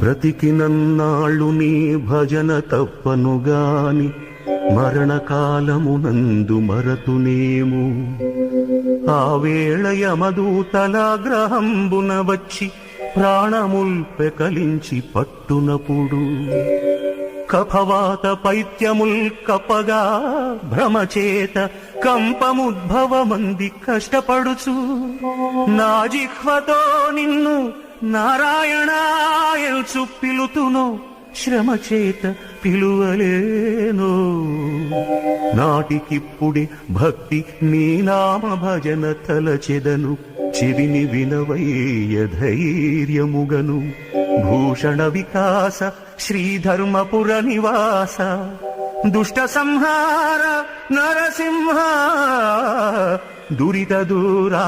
బ్రతికినన్నాళ్ళు నీ భజన తప్పనుగాని మరణకాలమునందు మరతునేము. ఆ వేళ యమదూతలాగ్రహంబున వచ్చి ప్రాణముల్ పెకలించి పట్టునప్పుడు కఫవాత పైత్యముల్ కపగా భ్రమచేత కంపముద్భవమంది కష్టపడుచు నా జిహ్వతో నిన్ను నారాయణాయల్చు పిలుతును శ్రమచేత పిలువలేను. నాటికిప్పుడే భక్తి నీ నామ భజన తలచెదను చెవిని వినవయ్య ధైర్యముగను. భూషణ వికాస శ్రీధర్మపుర నివాస దుష్ట సంహార నరసింహ దురిత దూరా